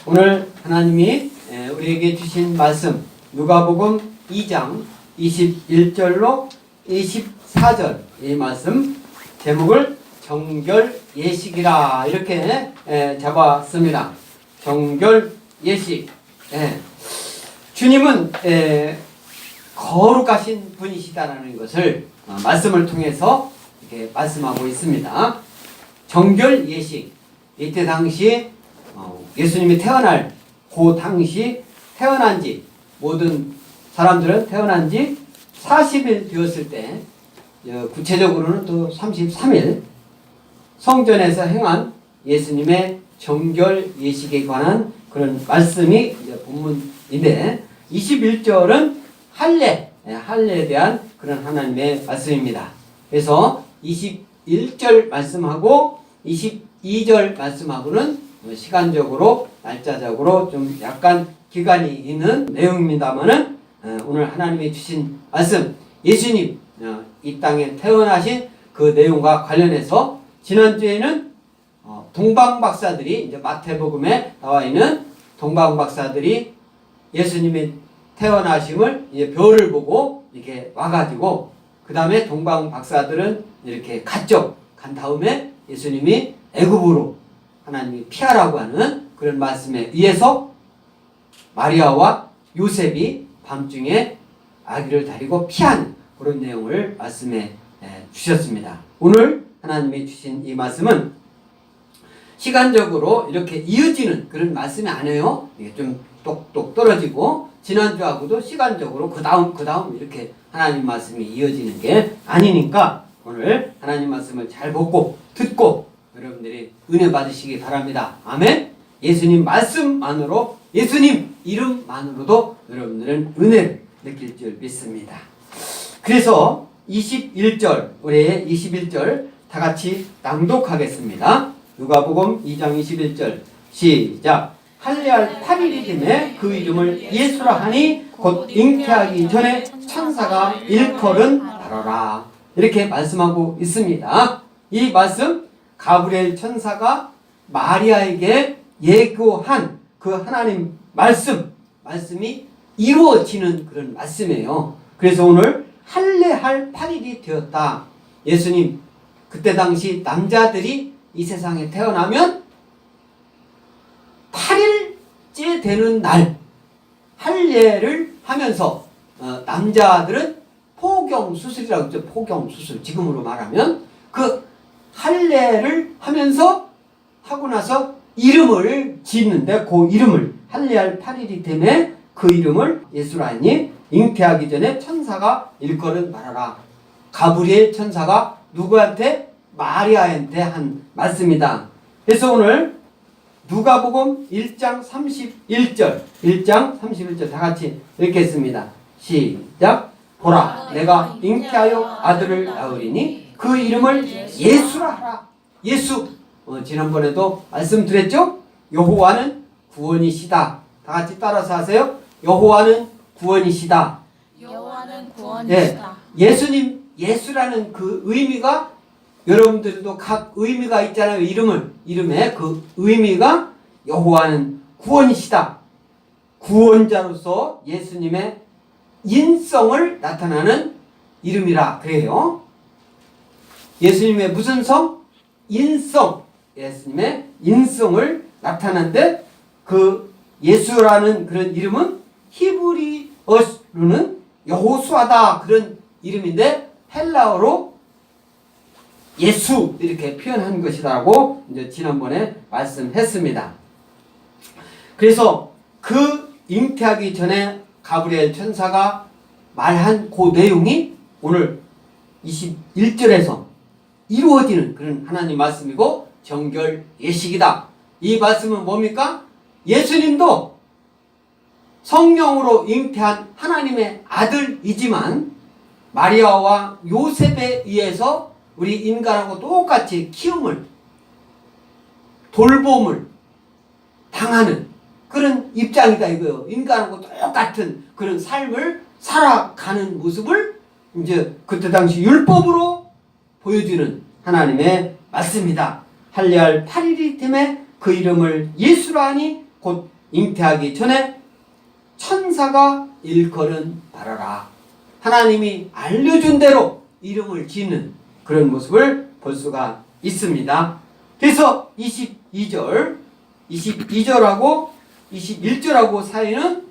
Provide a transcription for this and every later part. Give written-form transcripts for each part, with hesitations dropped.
오늘 하나님이 우리에게 주신 말씀 누가복음 2장 21절로 24절 이 말씀 제목을 정결예식이라 이렇게 잡았습니다. 정결예식. 주님은 거룩하신 분이시다라는 것을 말씀을 통해서 이렇게 말씀하고 있습니다. 정결예식. 이때 당시 예수님이 태어날 그 당시 태어난 지 모든 사람들은 태어난 지 40일 되었을 때 구체적으로는 또 33일 성전에서 행한 예수님의 정결 예식에 관한 그런 말씀이 이제 본문인데 21절은 할례에 대한 그런 하나님의 말씀입니다. 그래서 21절 말씀하고 22절 말씀하고는 시간적으로 날짜적으로 좀 약간 기간이 있는 내용입니다만은 오늘 하나님이 주신 말씀 예수님 이 땅에 태어나신 그 내용과 관련해서 지난주에는 동방박사들이 이제 마태복음에 나와 있는 동방박사들이 예수님의 태어나심을 이제 별을 보고 이렇게 와가지고 그 다음에 동방박사들은 이렇게 갔죠. 간 다음에 예수님이 애굽으로 하나님이 피하라고 하는 그런 말씀에 의해서 마리아와 요셉이 밤중에 아기를 다리고 피한 그런 내용을 말씀해 주셨습니다. 오늘 하나님이 주신 이 말씀은 시간적으로 이렇게 이어지는 그런 말씀이 아니에요. 이게 좀 똑똑 떨어지고 지난주하고도 시간적으로 그 다음 이렇게 하나님 말씀이 이어지는 게 아니니까 오늘 하나님 말씀을 잘 보고 듣고 여러분들이 은혜 받으시기 바랍니다. 아멘. 예수님 말씀만으로 예수님 이름만으로도 여러분들은 은혜를 느낄 줄 믿습니다. 그래서 21절 우리 21절 다 같이 낭독하겠습니다. 누가복음 2장 21절 시작. 할례할 8일이 되매 그 이름을 예수라 하니 곧 잉태하기 전에 천사가 일컬은 바라라 이렇게 말씀하고 있습니다. 이 말씀 가브리엘 천사가 마리아에게 예고한 그 하나님 말씀이 이루어지는 그런 말씀이에요. 그래서 오늘 할례할 8일이 되었다. 예수님 그때 당시 남자들이 이 세상에 태어나면 8일째 되는 날 할례를 하면서 남자들은 포경수술이라고 하죠. 포경수술 지금으로 말하면 그 할례를 하면서 하고 나서 이름을 짓는데 그 이름을 할례할 8일이 되매 그 이름을 예수라 하니 잉태하기 전에 천사가 일컬은 말하라. 가브리엘 천사가 누구한테? 마리아한테 한 말씀이다. 그래서 오늘 누가복음 1장 31절 다 같이 읽겠습니다. 시작. 보라 내가 잉태하여 아들을 낳으리니 그 이름을 예수라 하라. 예수 지난번에도 말씀드렸죠? 여호와는 구원이시다. 다 같이 따라서 하세요. 여호와는 구원이시다. 여호와는 구원이시다. 예수님 예수라는 그 의미가 여러분들도 각 의미가 있잖아요. 이름에 그 의미가 여호와는 구원이시다. 구원자로서 예수님의 인성을 나타나는 이름이라 그래요. 예수님의 무슨 성? 인성. 예수님의 인성을 나타낸데 그 예수라는 그런 이름은 히브리어로는 여호수아다 그런 이름인데 헬라어로 예수 이렇게 표현한 것이라고 이제 지난번에 말씀했습니다. 그래서 그 잉태하기 전에 가브리엘 천사가 말한 그 내용이 오늘 21절에서 이루어지는 그런 하나님 말씀이고 정결 예식이다. 이 말씀은 뭡니까? 예수님도 성령으로 잉태한 하나님의 아들이지만 마리아와 요셉에 의해서 우리 인간하고 똑같이 키움을 돌봄을 당하는 그런 입장이다 이거예요. 인간하고 똑같은 그런 삶을 살아가는 모습을 이제 그때 당시 율법으로 보여주는 하나님의 말씀이다. 할례할 8일이 됨에 그 이름을 예수라 하니 곧 잉태하기 전에 천사가 일컬은 바라라. 하나님이 알려준 대로 이름을 짓는 그런 모습을 볼 수가 있습니다. 그래서 22절하고 21절하고 사이는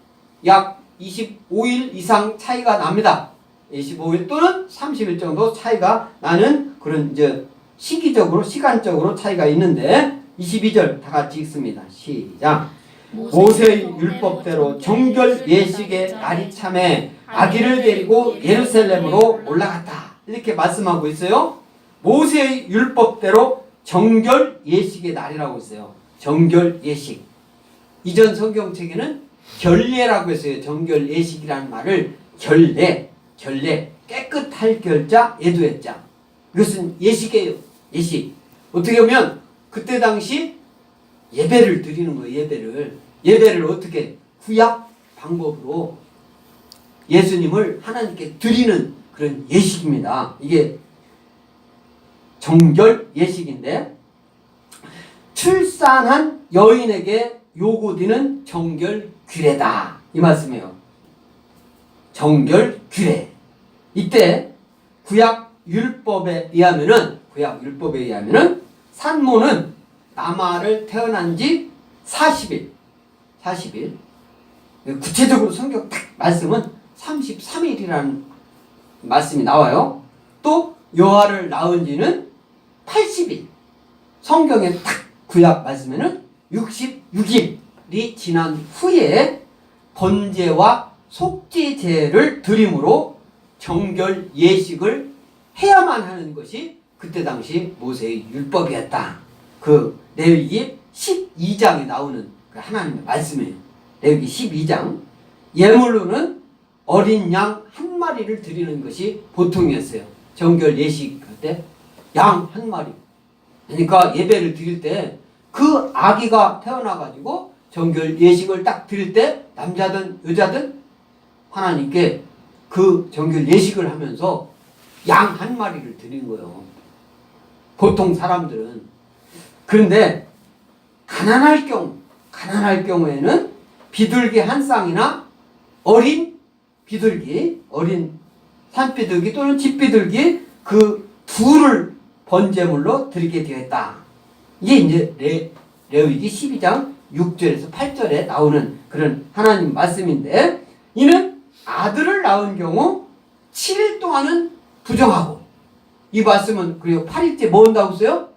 약 25일 이상 차이가 납니다. 25일 또는 30일 정도 차이가 나는 그런 이제 시기적으로 시간적으로 차이가 있는데 22절 다 같이 읽습니다. 시작. 모세의 율법대로 정결 예식의 날이 참에 아기를 데리고 예루살렘으로 올라갔다. 이렇게 말씀하고 있어요. 모세의 율법대로 정결 예식의 날이라고 있어요. 정결 예식. 이전 성경책에는 결례라고 했어요. 정결 예식이라는 말을 결례, 깨끗할 결자, 예도했자. 이것은 예식이에요. 예식. 어떻게 보면 그때 당시 예배를 드리는 거예요. 예배를 어떻게 구약 방법으로 예수님을 하나님께 드리는 그런 예식입니다. 이게 정결 예식인데 출산한 여인에게 요구되는 정결 규례다. 이 말씀이에요. 정결 규례. 이때 구약 율법에 의하면은 산모는 남아를 태어난 지 40일. 구체적으로 성경 딱 말씀은 33일이라는 말씀이 나와요. 또 여아를 낳은 지는 80일. 성경에 딱 구약 말씀에는 66일이 지난 후에 번제와 속죄제를 드림으로 정결 예식을 해야만 하는 것이 그때 당시 모세의 율법이었다. 그 레위기 12장에 나오는 그 하나님의 말씀이에요. 레위기 12장. 예물로는 어린 양 한 마리를 드리는 것이 보통이었어요. 정결 예식 할 때 양 한 마리. 그러니까 예배를 드릴 때 그 아기가 태어나가지고 정결 예식을 딱 드릴 때 남자든 여자든 하나님께 그 정결 예식을 하면서 양 한 마리를 드린 거예요. 보통 사람들은. 그런데 가난할 경우에는 비둘기 한 쌍이나 어린 산비둘기 또는 집비둘기 그 둘을 번제물로 드리게 되었다. 이게 이제 레위기 12장 6절에서 8절에 나오는 그런 하나님 말씀인데, 이는 아들을 낳은 경우 7일 동안은 부정하고, 이 말씀은 그리고 8일째 뭐 한다고 했어요?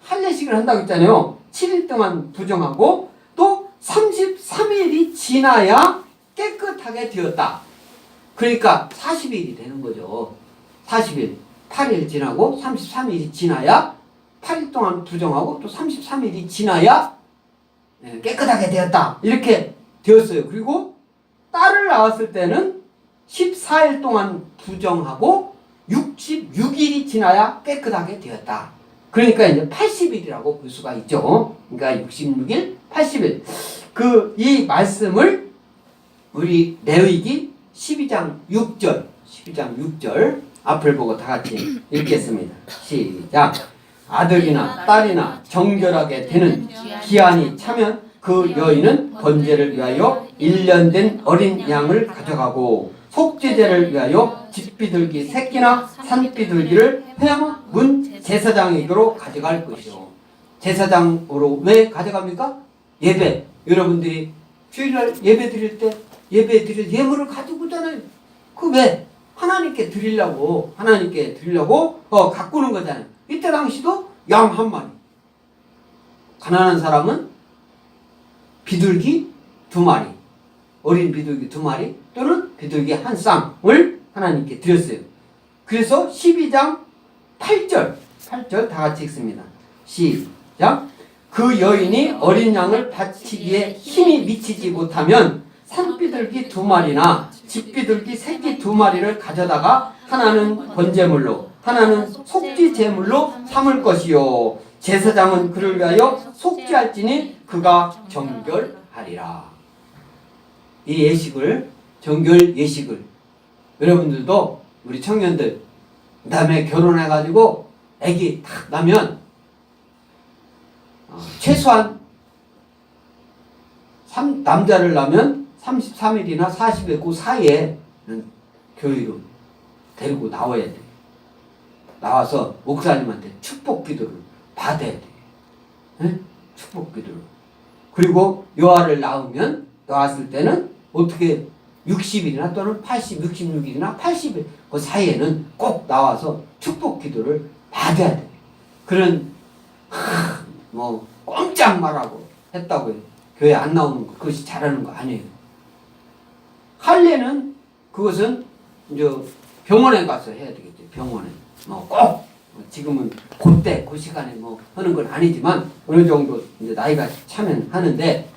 할례식을 한다고 했잖아요. 7일 동안 부정하고 또 33일이 지나야 깨끗하게 되었다. 그러니까 40일이 되는 거죠. 40일, 8일 지나고 33일이 지나야 8일 동안 부정하고 또 33일이 지나야 깨끗하게 되었다. 이렇게 되었어요. 그리고 딸을 낳았을 때는 14일 동안 부정하고 66일이 지나야 깨끗하게 되었다. 그러니까 이제 80일이라고 볼 수가 있죠. 그러니까 66일, 80일. 이 말씀을 우리 레위기 12장 6절 앞을 보고 다 같이 읽겠습니다. 시작. 아들이나 딸이나 정결하게 되는 기한이 차면 그 여인은 번제를 위하여 1년 된 어린 양을 가져가고 속죄제를 위하여 집비둘기 새끼나 산비둘기를 회문 제사장에게로 가져갈 것이요. 제사장으로 왜 가져갑니까? 예배. 여러분들이 주일날 예배 드릴 때 예배 드릴 예물을 가지고 오잖아요. 그 왜? 하나님께 드리려고 가꾸는 거잖아요. 이때 당시도 양 한 마리. 가난한 사람은 비둘기 2마리, 어린 비둘기 2마리 또는 비둘기 한 쌍을 하나님께 드렸어요. 그래서 12장 8절 다 같이 읽습니다. 시작. 그 여인이 어린 양을 바치기에 힘이 미치지 못하면 산비둘기 2마리나 집비둘기 새끼 2마리를 가져다가 하나는 번제물로 하나는 속죄제물로 삼을 것이요. 제사장은 그를 위하여 속죄할지니 그가 정결하리라. 이 예식을, 정결 예식을 여러분들도, 우리 청년들, 그 다음에 결혼해가지고 애기 딱 나면 최소한 남자를 낳으면 33일이나 40일 그 사이에는 교회로 데리고 나와야 돼. 나와서 목사님한테 축복 기도를 받아야 돼. 네? 축복 기도를. 그리고 여아를 낳았을 때는 어떻게 60일이나 또는 66일이나 80일 그 사이에는 꼭 나와서 축복 기도를 받아야 돼. 그런 뭐 꼼짝 말하고 했다고요. 교회 안 나오는 거 그것이 잘하는 거 아니에요. 할례는 그것은 이제 병원에 가서 해야 되겠죠. 병원에 꼭 지금은 그때 그 시간에 하는 건 아니지만 어느 정도 이제 나이가 차면 하는데,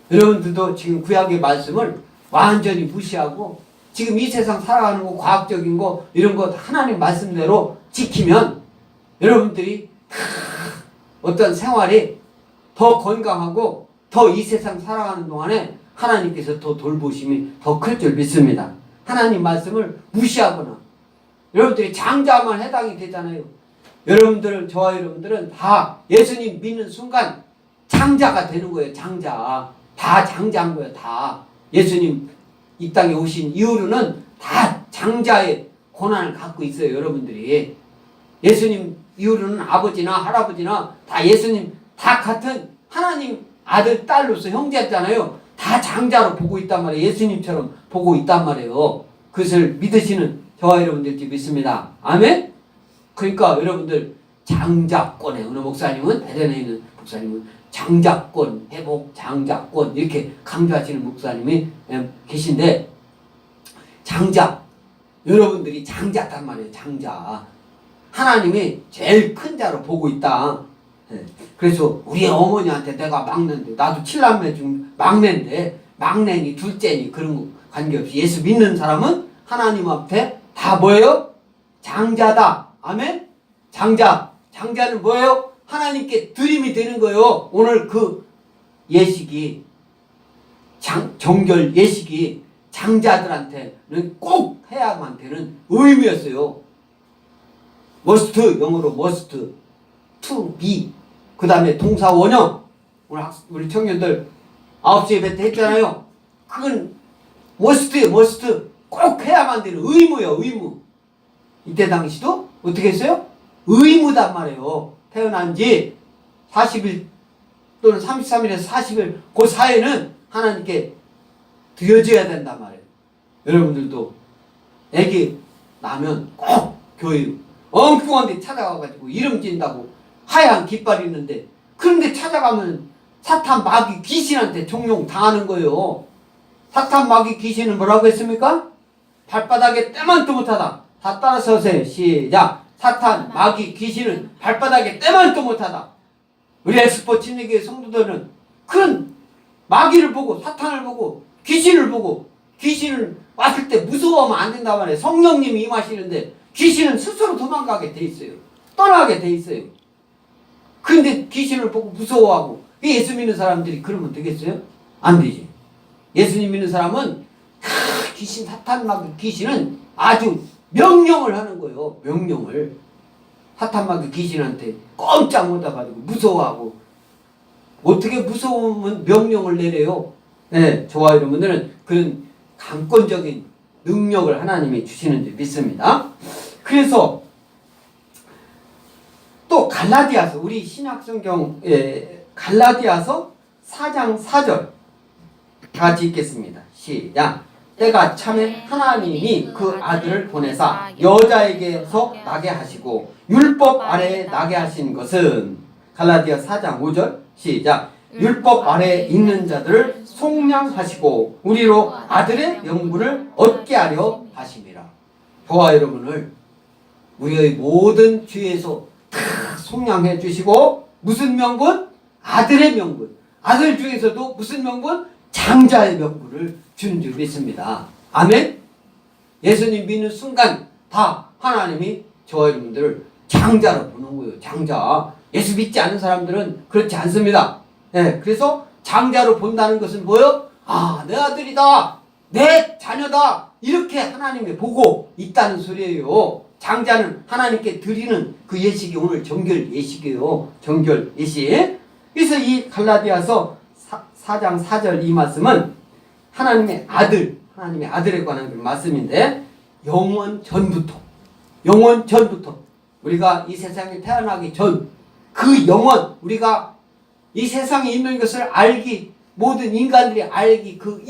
여러분들도 지금 구약의 말씀을 완전히 무시하고 지금 이 세상 살아가는 거 과학적인 거 이런 거 하나님 말씀대로 지키면 여러분들이 어떤 생활이 더 건강하고 더 이 세상 살아가는 동안에 하나님께서 더 돌보심이 더 클 줄 믿습니다. 하나님 말씀을 무시하거나 여러분들이 장자만 해당이 되잖아요. 저와 여러분들은 다 예수님 믿는 순간 장자가 되는 거예요. 장자. 다 장자인 거예요. 다. 예수님 이 땅에 오신 이후로는 다 장자의 고난을 갖고 있어요. 여러분들이. 예수님 이후로는 아버지나 할아버지나 다 예수님 다 같은 하나님 아들, 딸로서 형제였잖아요. 다 장자로 보고 있단 말이에요. 예수님처럼 보고 있단 말이에요. 그것을 믿으시는 저와 여러분들이 믿습니다. 아멘? 그러니까 여러분들 장자권에 어느 목사님은 베덴에 있는 목사님은 장자권, 회복 장자권 이렇게 강조하시는 목사님이 계신데, 장자 여러분들이 장자단 말이에요. 장자 하나님이 제일 큰 자로 보고 있다. 그래서 우리 어머니한테 내가 막내인데, 나도 7남매 중 막내인데 막내니 둘째니 그런 거 관계없이 예수 믿는 사람은 하나님 앞에 다 뭐예요? 장자다. 아멘? 장자는 뭐예요? 하나님께 드림이 되는 거예요. 오늘 그 예식이 정결 예식이 장자들한테는 꼭 해야만 되는 의미였어요. must, 영어로 must, to be. 그 다음에 동사 원형. 오늘 우리 청년들 9시에 배 때 했잖아요. 그건 must예요. must. 꼭 해야만 되는 의무예요. 의무. 이때 당시도 어떻게 했어요? 의무단 말이에요. 태어난 지 40일 또는 33일에서 40일 그 사이에는 하나님께 드려져야 된단 말이에요. 여러분들도 애기 나면 꼭 교회 엉뚱한 데 찾아가가지고 이름 진다고 하얀 깃발이 있는데, 그런데 찾아가면 사탄 마귀 귀신한테 종용 당하는 거예요. 사탄 마귀 귀신은 뭐라고 했습니까? 발바닥에 때만도 못하다. 다 따라서 하세요. 시작. 사탄 마귀 귀신은 발바닥에 때만도 못하다. 우리 엑스포 침례교회 성도들은 그런 마귀를 보고 사탄을 보고 귀신을 보고, 귀신을 왔을 때 무서워하면 안 된단 말이에요. 성령님이 임하시는데 귀신은 스스로 도망가게 돼 있어요. 떠나게 돼 있어요. 그런데 귀신을 보고 무서워하고, 예수 믿는 사람들이 그러면 되겠어요? 안 되지. 예수님 믿는 사람은 귀신, 사탄 마귀 귀신은 아주 명령을 하는 거예요. 명령을. 사탄 마귀 귀신한테 꼼짝 못해가지고 무서워하고, 어떻게 무서우면 명령을 내려요? 네, 저와 여러분들은 그런 강권적인 능력을 하나님이 주시는 줄 믿습니다. 그래서 또 갈라디아서, 우리 신약성경 갈라디아서 4장 4절 같이 읽겠습니다. 시작. 때가 차면 하나님이 그 아들을 보내사 여자에게서 나게 하시고 율법 아래에 나게 하신 것은, 갈라디아 4장 5절 시작. 율법 아래에 있는 자들을 속량하시고 우리로 아들의 명분을 얻게 하려 하심이라. 저와 여러분을 우리의 모든 죄에서 다 속량해 주시고, 무슨 명분? 아들의 명분. 아들 중에서도 무슨 명분? 장자의 명분을 주는 줄 믿습니다. 아멘? 예수님 믿는 순간 다 하나님이 저와 여러분들을 장자로 보는 거예요. 장자. 예수 믿지 않는 사람들은 그렇지 않습니다. 네, 그래서 장자로 본다는 것은 뭐예요? 아, 내 아들이다, 내 자녀다, 이렇게 하나님이 보고 있다는 소리예요. 장자는 하나님께 드리는 그 예식이 오늘 정결 예식이에요. 정결 예식. 그래서 이 갈라디아서 4장 4절 이 말씀은 하나님의 아들에 관한 그 말씀인데 영원 전부터 우리가 이 세상에 태어나기 전 그 영원 우리가 이 세상에 있는 것을 알기 모든 인간들이 알기 그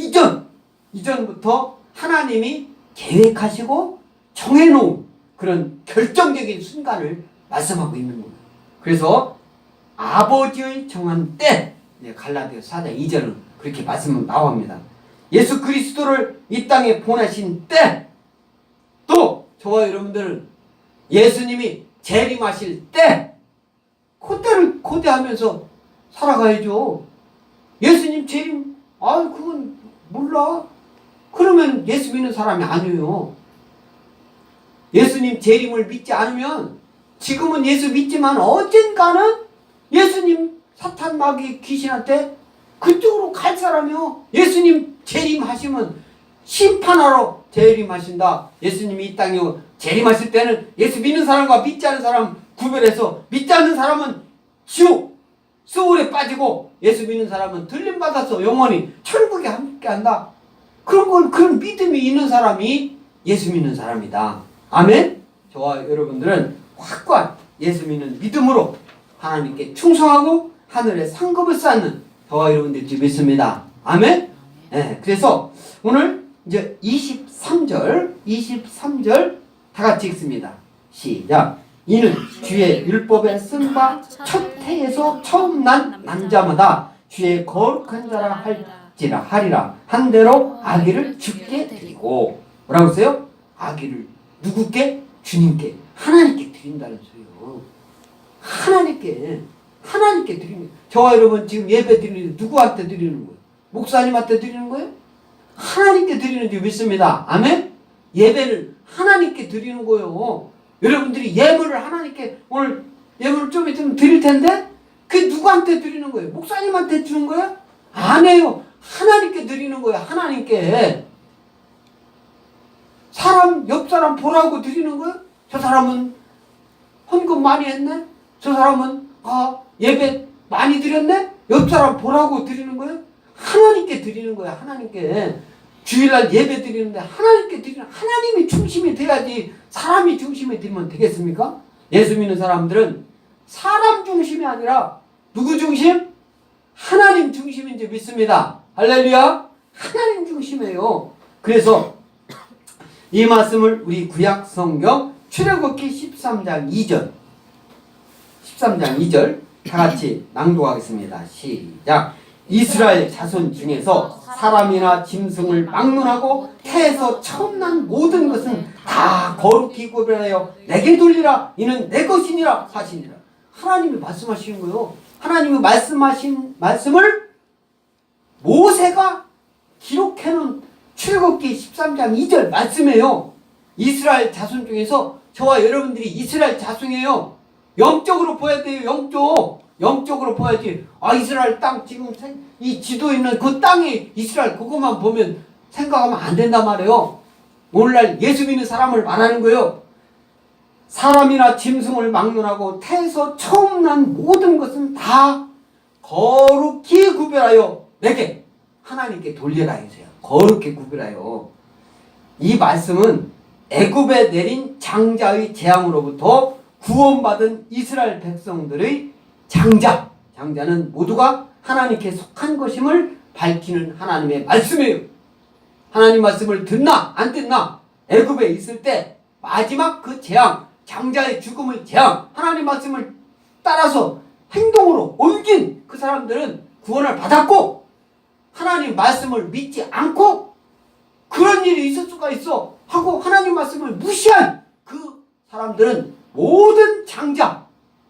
이전부터 하나님이 계획하시고 정해놓은 그런 결정적인 순간을 말씀하고 있는 겁니다. 그래서 아버지의 정한 때 갈라디아서 4장 2절은 그렇게 말씀 나옵니다. 예수 그리스도를 이 땅에 보내신 때 또 저와 여러분들은 예수님이 재림하실 때 그때를 고대하면서 살아가야죠. 예수님 재림 그건 몰라. 그러면 예수 믿는 사람이 아니에요. 예수님 재림을 믿지 않으면 지금은 예수 믿지만 언젠가는 예수님 사탄 마귀 귀신한테 그쪽으로 갈 사람이요. 예수님 재림하시면 심판하러 재림하신다. 예수님이 이 땅에 재림하실 때는 예수 믿는 사람과 믿지 않는 사람 구별해서 믿지 않는 사람은 지옥 수월에 빠지고 예수 믿는 사람은 들림받아서 영원히 천국에 함께 한다. 그런 믿음이 있는 사람이 예수 믿는 사람이다. 아멘. 저와 여러분들은 확고한 예수 믿는 믿음으로 하나님께 충성하고 하늘에 상급을 쌓는 저와 여러분들이 믿습니다. 아멘. 네, 그래서 오늘 이제 23절 다 같이 읽습니다. 시작. 이는 주의 율법의 쓴바 첫 해에서 처음 난 남자마다 주의 거룩한 자라 하리라 한 대로 아기를 주께 드리고 뭐라고 했어요? 아기를 누구께? 주님께 하나님께 드린다는 소리요. 하나님께 드리는. 저와 여러분 지금 예배 드리는 누구한테 드리는 거예요? 목사님한테 드리는 거예요? 하나님께 드리는 줄 믿습니다. 아멘? 예배를 하나님께 드리는 거예요. 여러분들이 예물을 하나님께 오늘 예물을 좀 있으면 드릴 텐데 그게 누구한테 드리는 거예요? 목사님한테 주는 거예요? 아니에요. 하나님께 드리는 거예요. 하나님께. 옆 사람 보라고 드리는 거예요? 저 사람은 헌금 많이 했네? 저 사람은 예배 많이 드렸네? 옆 사람 보라고 드리는 거예요? 하나님께 드리는 거예요. 하나님께. 주일날 예배 드리는데 하나님께 드리는, 하나님이 중심이 돼야지 사람이 중심이 되면 되겠습니까? 예수 믿는 사람들은 사람 중심이 아니라 누구 중심? 하나님 중심인 줄 믿습니다. 할렐루야. 하나님 중심이에요. 그래서 이 말씀을 우리 구약 성경 출애굽기 13장 2절 다 같이 낭독하겠습니다. 시작. 이스라엘 자손 중에서 사람이나 짐승을 막론하고 태에서 처음 난 모든 것은 다 거룩히 구별하여 내게 돌리라. 이는 내 것이니라 하시니라. 하나님이 말씀하시는 거예요. 하나님이 말씀하신 말씀을 모세가 기록해놓은 출애굽기 13장 2절 말씀이에요. 이스라엘 자손 중에서 저와 여러분들이 이스라엘 자손이에요. 영적으로 보아야 돼요. 영적으로 봐야지. 이스라엘 땅 지금 이 지도에 있는 그 땅이 이스라엘 그것만 보면 생각하면 안 된단 말이에요. 오늘날 예수 믿는 사람을 말하는 거예요. 사람이나 짐승을 막론하고 태에서 처음 난 모든 것은 다 거룩히 구별하여 내게 하나님께 돌려라 해서요. 거룩히 구별하여. 이 말씀은 애굽에 내린 장자의 재앙으로부터 구원받은 이스라엘 백성들의 장자는 모두가 하나님께 속한 것임을 밝히는 하나님의 말씀이에요. 하나님 말씀을 듣나 안 듣나 애굽에 있을 때 마지막 그 재앙, 장자의 죽음의 재앙, 하나님 말씀을 따라서 행동으로 옮긴 그 사람들은 구원을 받았고, 하나님 말씀을 믿지 않고 그런 일이 있을 수가 있어 하고 하나님 말씀을 무시한 그 사람들은 모든 장자,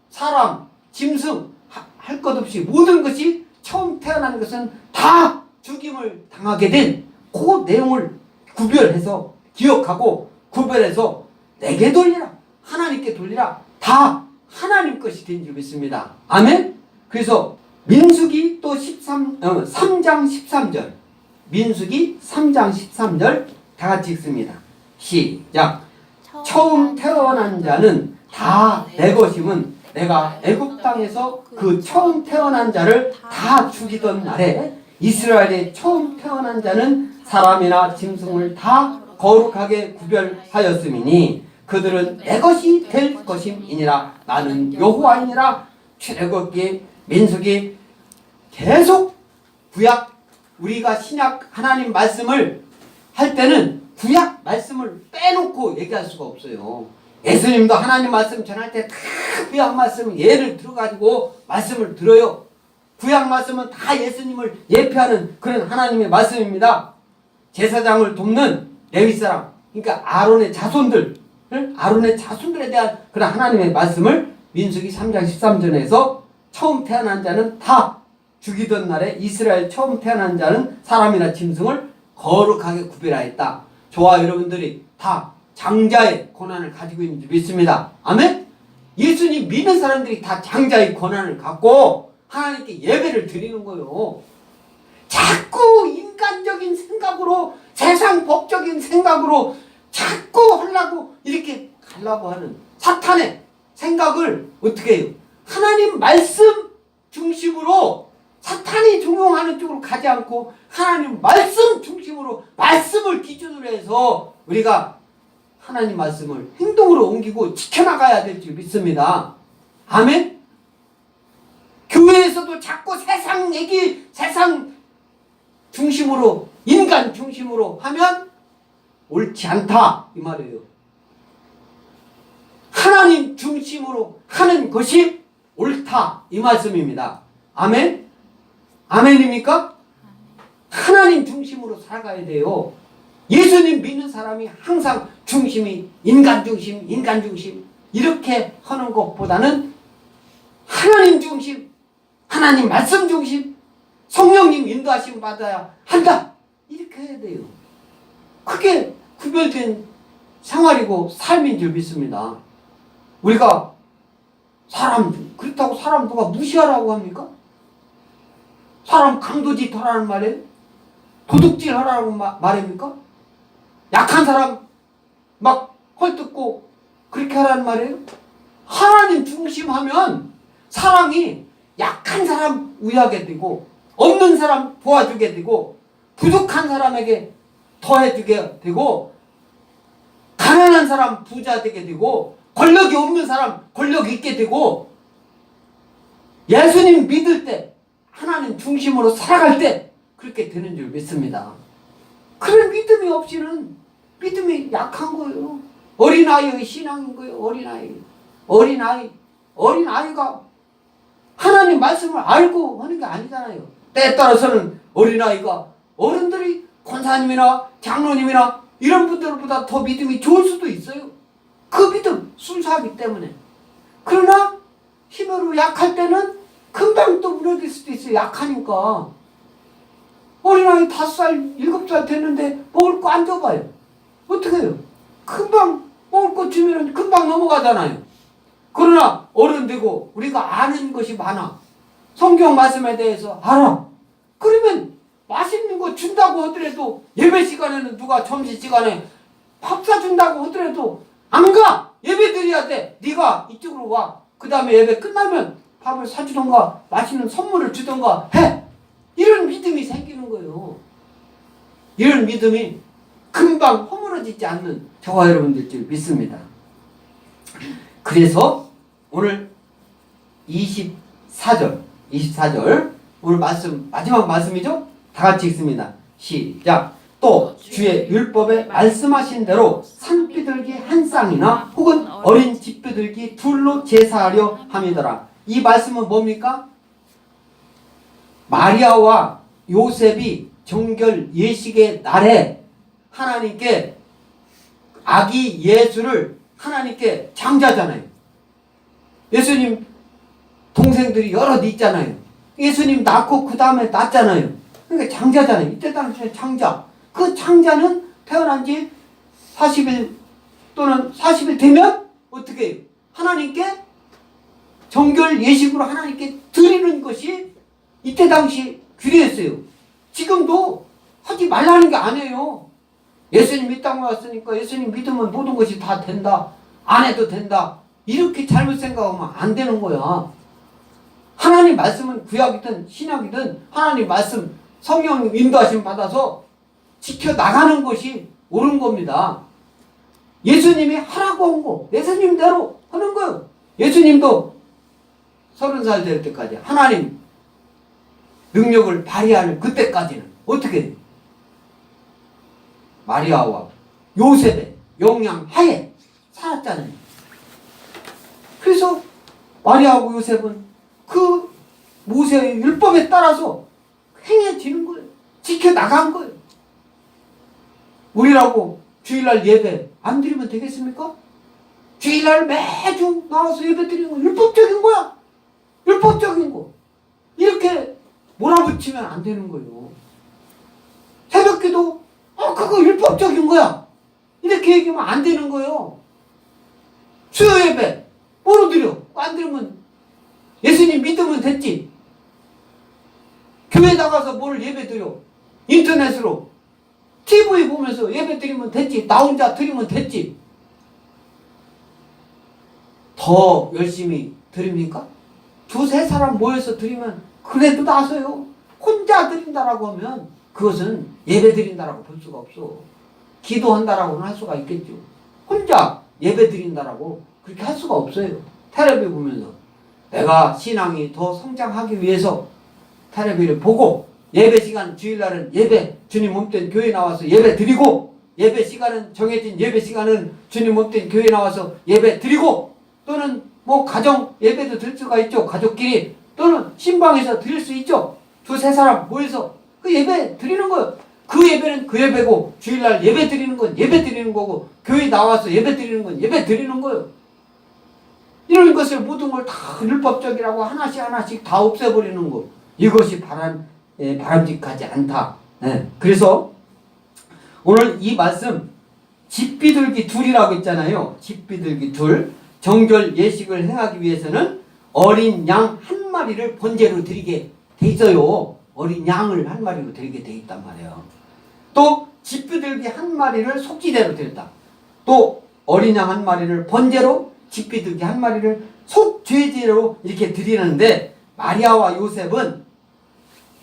사람, 짐승 할 것 없이 모든 것이 처음 태어난 것은 다 죽임을 당하게 된 그 내용을 구별해서 기억하고 구별해서 내게 돌리라, 하나님께 돌리라, 다 하나님 것이 된 줄 믿습니다. 아멘. 그래서 민수기 또 3장 13절 민수기 3장 13절 다 같이 읽습니다. 시작. 처음 태어난 자는 다 내 것임은 내가 애굽 땅에서 그 처음 태어난 자를 다 죽이던 날에 이스라엘의 처음 태어난 자는 사람이나 짐승을 다 거룩하게 구별하였음이니 그들은 내 것이 될 것임이니라. 나는 여호와이니라. 출애굽기, 민수기 계속 구약, 우리가 신약 하나님 말씀을 할 때는 구약 말씀을 빼놓고 얘기할 수가 없어요. 예수님도 하나님 말씀 전할 때 다 구약 말씀 예를 들어가지고 말씀을 들어요. 구약 말씀은 다 예수님을 예표하는 그런 하나님의 말씀입니다. 제사장을 돕는 레위 사람, 그러니까 아론의 자손들에 대한 그런 하나님의 말씀을 민수기 3장 13절에서 처음 태어난 자는 다 죽이던 날에 이스라엘 처음 태어난 자는 사람이나 짐승을 거룩하게 구별하였다. 저와 여러분들이 다 장자의 권한을 가지고 있는지 믿습니다. 아멘? 예수님 믿는 사람들이 다 장자의 권한을 갖고 하나님께 예배를 드리는 거예요. 자꾸 인간적인 생각으로, 세상 법적인 생각으로 자꾸 하려고 이렇게 가려고 하는 사탄의 생각을 어떻게 해요? 하나님 말씀 중심으로, 사탄이 종용하는 쪽으로 가지 않고 하나님 말씀 중심으로, 말씀을 기준으로 해서 우리가 하나님 말씀을 행동으로 옮기고 지켜나가야 될 줄 믿습니다. 아멘? 교회에서도 자꾸 세상 얘기, 세상 중심으로, 인간 중심으로 하면 옳지 않다 이 말이에요. 하나님 중심으로 하는 것이 옳다 이 말씀입니다. 아멘? 아멘입니까? 하나님 중심으로 살아가야 돼요. 예수님 믿는 사람이 항상 중심이 인간 중심 이렇게 하는 것보다는 하나님 중심, 하나님 말씀 중심, 성령님 인도하심 받아야 한다 이렇게 해야 돼요. 그게 구별된 생활이고 삶인 줄 믿습니다. 우리가 그렇다고 사람 누가 무시하라고 합니까? 사람 강도짓 하라는 말이에요? 도둑질 하라는 말입니까? 약한 사람 막 헐뜯고 그렇게 하라는 말이에요? 하나님 중심하면 사람이 약한 사람 위하게 되고 없는 사람 도와주게 되고 부족한 사람에게 더해주게 되고 가난한 사람 부자 되게 되고 권력이 없는 사람 권력 있게 되고 예수님 믿을 때 하나님 중심으로 살아갈 때 그렇게 되는 줄 믿습니다. 그런 믿음이 없이는 믿음이 약한 거예요. 어린아이의 신앙인 거예요. 어린아이가 하나님 말씀을 알고 하는 게 아니잖아요. 때에 따라서는 어린아이가 어른들이 권사님이나 장로님이나 이런 분들보다 더 믿음이 좋을 수도 있어요. 그 믿음 순수하기 때문에. 그러나 힘으로 약할 때는 금방 또 무너질 수도 있어요. 약하니까. 어린아이 5살, 7살 됐는데 먹을 거 안 줘봐요. 어떻게 해요? 금방 먹을 거 주면 금방 넘어가잖아요. 그러나 어른 되고 우리가 아는 것이 많아. 성경 말씀에 대해서 알아. 그러면 맛있는 거 준다고 하더라도 예배 시간에는 누가 점심시간에 밥 사준다고 하더라도 안 가. 예배 드려야 돼. 네가 이쪽으로 와. 그 다음에 예배 끝나면 밥을 사주던가 맛있는 선물을 주던가 해. 이런 믿음이 생기는 거예요. 이런 믿음이 금방 허물어지지 않는 저와 여러분들 줄 믿습니다. 그래서 오늘 24절 오늘 말씀 마지막 말씀이죠? 다 같이 읽습니다. 시작. 또 주의 율법에 말씀하신 대로 산비둘기 한 쌍이나 혹은 어린 집비둘기 둘로 제사하려 함이더라. 이 말씀은 뭡니까? 마리아와 요셉이 정결 예식의 날에 하나님께 아기 예수를 하나님께 장자잖아요. 예수님 동생들이 여럿 있잖아요. 예수님 낳고 그 다음에 낳잖아요. 그러니까 장자잖아요. 이때 당시에 장자. 그 장자는 태어난 지 40일 또는 40일 되면 어떻게 해요? 하나님께 정결 예식으로 하나님께 드리는 것이 이때 당시 규례였어요. 지금도 하지 말라는 게 아니에요. 예수님 이 땅에 왔으니까 예수님 믿으면 모든 것이 다 된다. 안 해도 된다. 이렇게 잘못 생각하면 안 되는 거야. 하나님 말씀은 구약이든 신약이든 하나님 말씀 성령 인도하심 받아서 지켜나가는 것이 옳은 겁니다. 예수님이 하라고 한 거, 예수님대로 하는 거예요. 예수님도 30살 될 때까지 하나님 능력을 발휘하는 그때까지는 어떻게 해요? 마리아와 요셉의 영향 하에 살았잖아요. 그래서 마리아하고 요셉은 그 모세의 율법에 따라서 행해지는 거예요. 지켜나간 거예요. 우리라고 주일날 예배 안 드리면 되겠습니까? 주일날 매주 나와서 예배 드리는 거 율법적인 거야. 율법적인 거. 이렇게 몰아붙이면 안 되는 거예요. 새벽기도 그거 율법적인 거야. 이렇게 얘기하면 안 되는 거예요. 수요 예배 뭐로 드려? 안 드리면 예수님 믿으면 됐지. 교회 나가서 뭘 예배 드려? 인터넷으로 TV 보면서 예배 드리면 됐지. 나 혼자 드리면 됐지. 더 열심히 드립니까? 두세 사람 모여서 드리면 그래도 나서요. 혼자 드린다라고 하면 그것은 예배 드린다라고 볼 수가 없어. 기도한다라고는 할 수가 있겠죠. 혼자 예배 드린다라고 그렇게 할 수가 없어요. 텔레비 보면서 내가 신앙이 더 성장하기 위해서 텔레비를 보고 예배 시간 주일날은 예배 주님 몸된 교회 나와서 예배 드리고 예배 시간은 정해진 예배 시간은 주님 몸된 교회 나와서 예배 드리고 또는 뭐 가정 예배도 드릴 수가 있죠. 가족끼리 또는 신방에서 드릴 수 있죠. 두세 사람 모여서 그 예배 드리는 거예요. 그 예배는 그 예배고 주일날 예배 드리는 건 예배 드리는 거고 교회 나와서 예배 드리는 건 예배 드리는 거예요. 이런 것을 모든 걸 다 율법적이라고 하나씩 다 없애버리는 것. 이것이 바람직하지 않다. 그래서 오늘 이 말씀 집비둘기 둘이라고 했잖아요. 집비둘기 둘. 정결 예식을 행하기 위해서는 어린 양 한 마리를 번제로 드리게 돼 있어요. 어린 양을 한 마리로 드리게 돼 있단 말이에요. 또 집비둘기 한 마리를 속죄제로 드렸다. 또 어린 양 한 마리를 번제로 집비둘기 한 마리를 속죄제로 이렇게 드리는데 마리아와 요셉은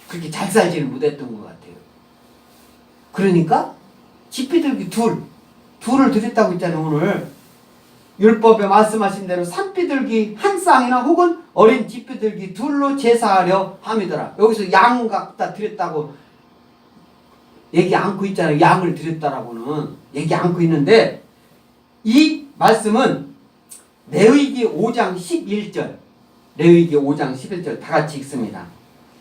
그렇게 잘 살지는 못했던 것 같아요. 그러니까 집비둘기 둘을 드렸다고 했잖아요. 오늘 율법에 말씀하신 대로 산비둘기 한 쌍이나 혹은 어린 집비둘기 둘로 제사하려 함이더라. 여기서 양 갖다 드렸다고 얘기 않고 있잖아요. 양을 드렸다라고는 얘기 않고 있는데 이 말씀은 레위기 5장 11절 레위기 5장 11절 다 같이 읽습니다.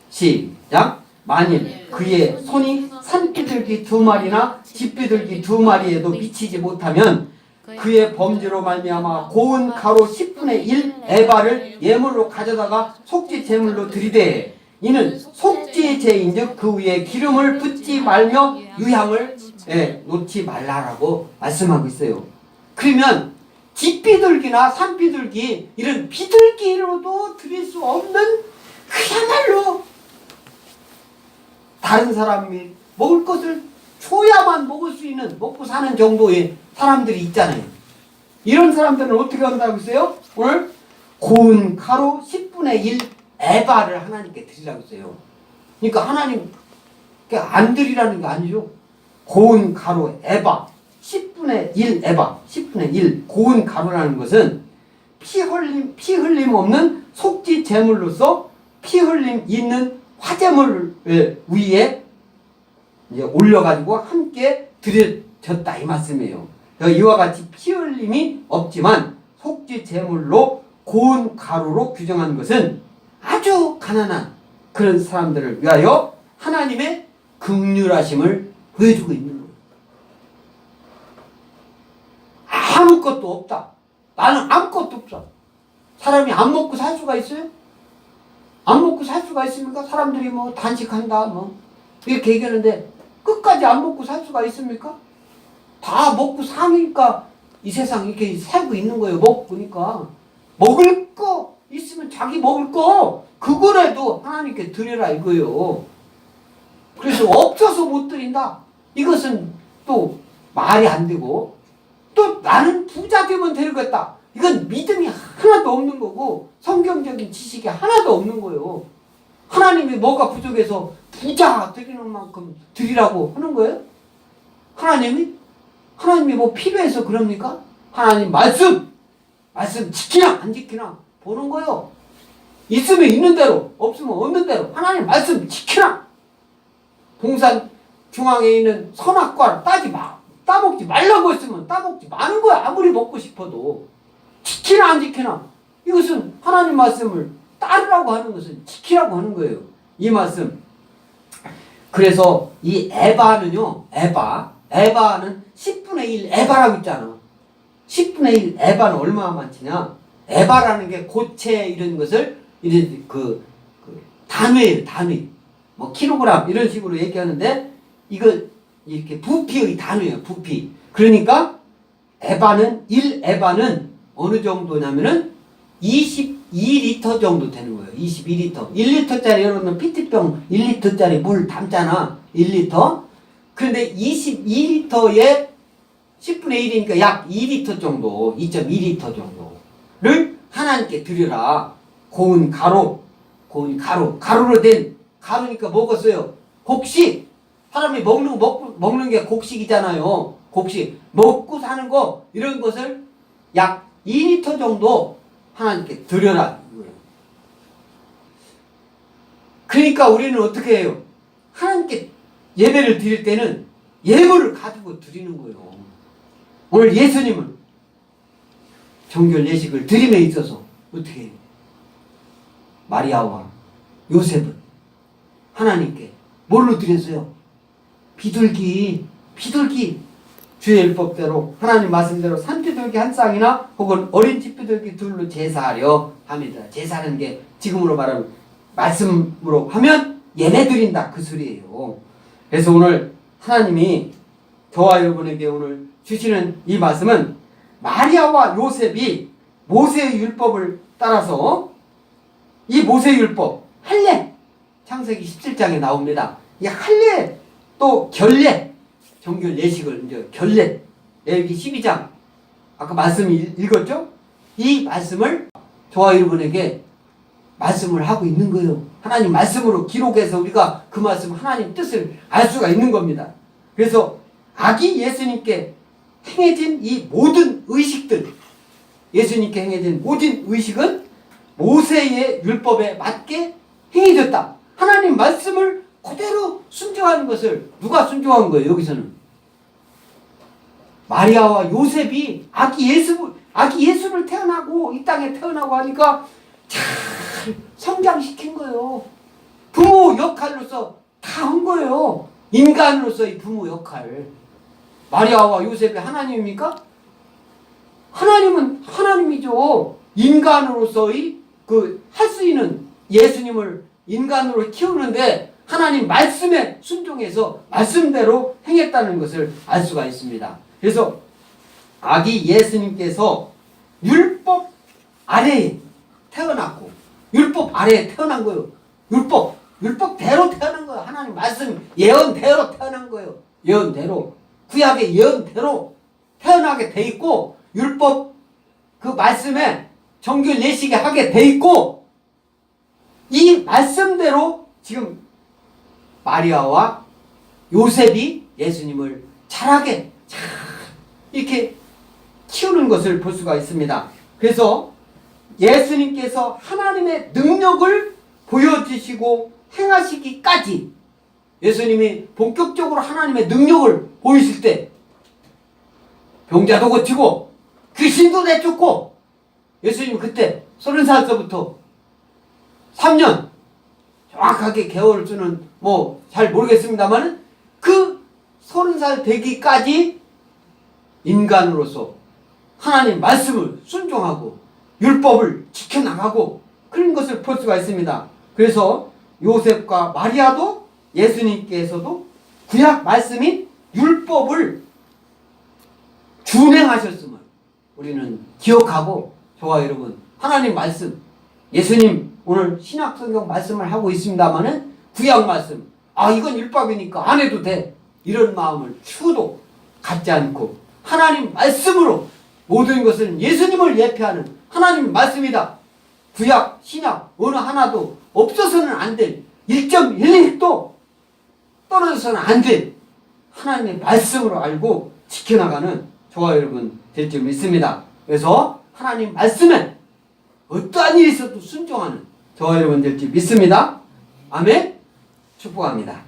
시작. 만일 그의 손이 산비둘기 2마리나 집비둘기 2마리에도 미치지 못하면 그의 범죄로 말미암아 고운 가루 10분의 1 에바를 예물로 가져다가 속죄 제물로 드리되 이는 속죄 제인즉 그 위에 기름을 붓지 말며 유향을 놓지 말라라고 말씀하고 있어요. 그러면 집비둘기나 산비둘기 이런 비둘기로도 드릴 수 없는 그야말로 다른 사람이 먹을 것을 줘야만 먹을 수 있는 먹고 사는 정도의 사람들이 있잖아요. 이런 사람들은 어떻게 한다고 했어요? 오늘 고운 가루 10분의 1 에바를 하나님께 드리라고 했어요. 그러니까 하나님 안 드리라는 게 아니죠. 고운 가루 에바 10분의 1 에바 10분의 1 고운 가루라는 것은 피 흘림 없는 속죄 제물로서 피 흘림 있는 화제물 위에 이제 올려가지고 함께 드려졌다 이 말씀이에요. 이와 같이 피 흘림이 없지만 속죄 제물로 고운 가루로 규정한 것은 아주 가난한 그런 사람들을 위하여 하나님의 긍휼하심을 보여주고 있는 거예요. 아무것도 없다. 나는 아무것도 없어. 사람이 안 먹고 살 수가 있어요? 안 먹고 살 수가 있습니까? 사람들이 뭐 단식한다 뭐 이렇게 얘기하는데 끝까지 안 먹고 살 수가 있습니까? 다 먹고 사니까 이 세상 이렇게 살고 있는 거예요. 먹으니까 먹을 거 있으면 자기 먹을 거 그거라도 하나님께 드려라 이거예요. 그래서 없어서 못 드린다. 이것은 또 말이 안 되고 또 나는 부자 되면 되겠다. 이건 믿음이 하나도 없는 거고 성경적인 지식이 하나도 없는 거예요. 하나님이 뭐가 부족해서 부자 드리는 만큼 드리라고 하는 거예요? 하나님이 뭐 필요해서 그럽니까? 하나님 말씀 지키나 안 지키나 보는 거예요. 있으면 있는 대로, 없으면 없는 대로 하나님 말씀 지키나. 동산 중앙에 있는 선악과 따먹지 말라고 했으면 따먹지 마는 거야. 아무리 먹고 싶어도. 지키나 안 지키나. 이것은 하나님 말씀을 따르라고 하는 것은 지키라고 하는 거예요. 이 말씀. 그래서 이 에바는요, 에바는 10분의 1 에바라고 있잖아. 10분의 1 에바는 얼마나 많지냐? 에바라는 게 고체 이런 것을, 이런 단위예요, 단위. 뭐, 킬로그램 이런 식으로 얘기하는데, 이거 이렇게 부피의 단위예요, 부피. 그러니까, 1에바는 어느 정도냐면은 22리터 정도 되는 거예요. 22리터. 1리터짜리 여러분 피트병 1리터짜리 물 담잖아. 1리터. 그런데 22리터에 10분의 1이니까 약 2리터 정도, 2.2리터 정도를 하나님께 드리라. 고운 가루로 된 가루니까 먹었어요. 곡식. 사람이 먹는 게 곡식이잖아요. 곡식. 먹고 사는 거, 이런 것을 약 2리터 정도 하나님께 드려라. 그러니까 우리는 어떻게 해요? 하나님께 예배를 드릴 때는 예물을 가지고 드리는 거예요. 오늘 예수님은 정결 예식을 드림에 있어서 어떻게 해요? 마리아와 요셉은 하나님께 뭘로 드렸어요? 비둘기. 주의 율법대로 하나님 말씀대로 산비둘기 한 쌍이나 혹은 어린 집비둘기 둘로 제사하려 합니다. 제사하는 게 지금으로 말하면 말씀으로 하면 예배 드린다 그 소리예요. 그래서 오늘 하나님이 저와 여러분에게 오늘 주시는 이 말씀은 마리아와 요셉이 모세의 율법을 따라서 이 모세의 율법 할례 창세기 17장에 나옵니다. 이 할례 또 결례 정결 예식을 이제 결례 레위기 12장 아까 말씀 읽었죠? 이 말씀을 저와 여러분에게 말씀을 하고 있는 거예요. 하나님 말씀으로 기록해서 우리가 그 말씀 하나님 뜻을 알 수가 있는 겁니다. 그래서 아기 예수님께 행해진 이 모든 의식들, 예수님께 행해진 모든 의식은 모세의 율법에 맞게 행해졌다. 하나님 말씀을 그대로 순종하는 것을 누가 순종한 거예요? 여기서는 마리아와 요셉이 아기 예수를 태어나고 이 땅에 태어나고 하니까 잘 성장시킨 거예요. 부모 역할로서 다 한 거예요. 인간으로서의 부모 역할. 마리아와 요셉이 하나님입니까? 하나님은 하나님이죠. 인간으로서의 할 수 있는 예수님을 인간으로 키우는데 하나님 말씀에 순종해서 말씀대로 행했다는 것을 알 수가 있습니다. 그래서 아기 예수님께서 율법 아래에 태어났고 율법 아래에 태어난 거예요. 율법대로 태어난 거예요. 하나님 말씀 예언대로 태어난 거예요. 예언대로 구약의 예언대로 태어나게 돼 있고 율법 그 말씀에 정결 예식에 하게 돼 있고 이 말씀대로 지금 마리아와 요셉이 예수님을 잘하게 이렇게 키우는 것을 볼 수가 있습니다. 그래서 예수님께서 하나님의 능력을 보여주시고 행하시기까지 예수님이 본격적으로 하나님의 능력을 보이실 때 병자도 고치고 귀신도 내쫓고 예수님 그때 30살서부터 3년 정확하게 개월 수는 뭐 잘 모르겠습니다만 그 30살 되기까지 인간으로서 하나님 말씀을 순종하고 율법을 지켜나가고 그런 것을 볼 수가 있습니다. 그래서 요셉과 마리아도 예수님께서도 구약 말씀인 율법을 준행하셨음을 우리는 기억하고 저와 여러분 하나님 말씀 예수님 오늘 신약성경 말씀을 하고 있습니다마는 구약 말씀 이건 율법이니까 안 해도 돼 이런 마음을 추도 갖지 않고 하나님 말씀으로 모든 것은 예수님을 예표하는 하나님 말씀이다. 구약, 신약 어느 하나도 없어서는 안 될 1.1도 떨어져서는 안 될 하나님의 말씀으로 알고 지켜나가는 저와 여러분 될 줄 믿습니다. 그래서 하나님 말씀에 어떠한 일이 있어도 순종하는 저와 여러분 될 줄 믿습니다. 아멘. 축복합니다.